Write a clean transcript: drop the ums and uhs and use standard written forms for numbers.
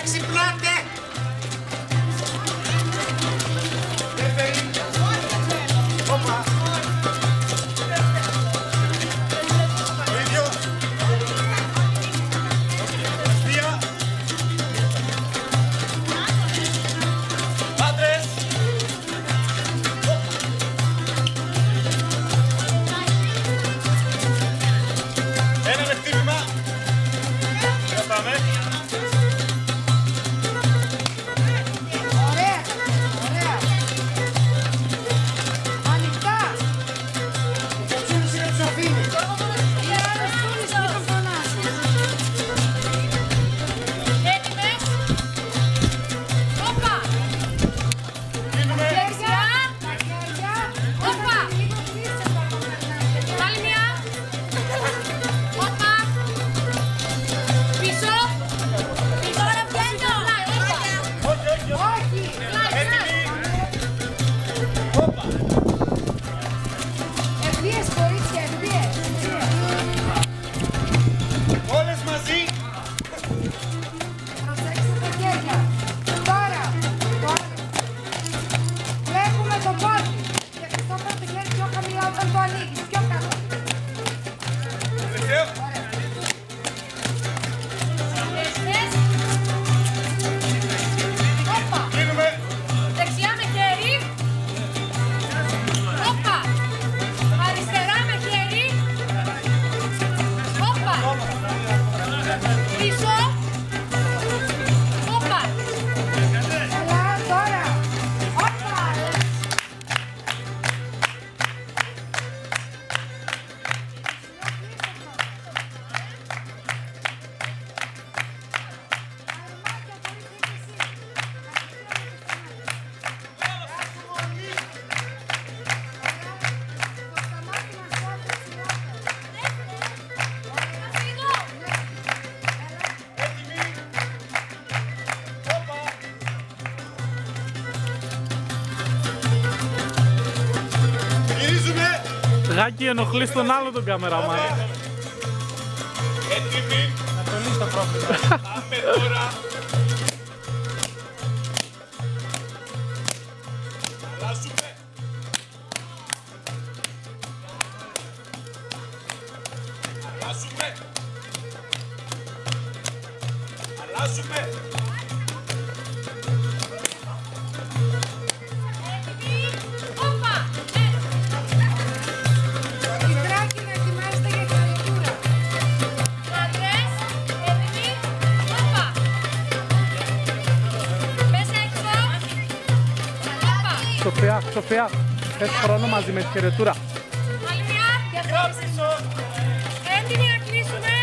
ξυπνάτε! Όπα! Ο ίδιος! Αστεία! Άντρες! Ένα με χτύπημα! Θα πάμε! Όλες μαζί! Προσέξτε τα χέρια. Τώρα. Βλέπουμε το πόδι. Και αυτό το χέρι πιο χαμηλά όταν το ανοίγεις. Πιο κάτω. Τελευταίο! Κλείνουμε! Δεξιά με χέρι. Όπα. Αριστερά με χέρι. Όπα. Πίσω. Όπα. Έλα τώρα. Όπα. Γυρίζουμε! Γάκη, ενοχλείς τον άλλο τον καμεραμάν. Έτοιμοι! Να το λύσει το πρόβλημα. Πάμε τώρα! Αλλάζουμε! Αλλάζουμε! Αλλάζουμε! Όπα. Ιδράκι να ετοιμάζετε για χαρακτούρα. Άντρες. Έτοιμοι. Όπα. Πες έξω. Όπα. Σοφία, θες χρόνο μαζί με τη χαιρετούρα. Άλλη μια. Γράψε! Έτοιμοι να κλείσουμε.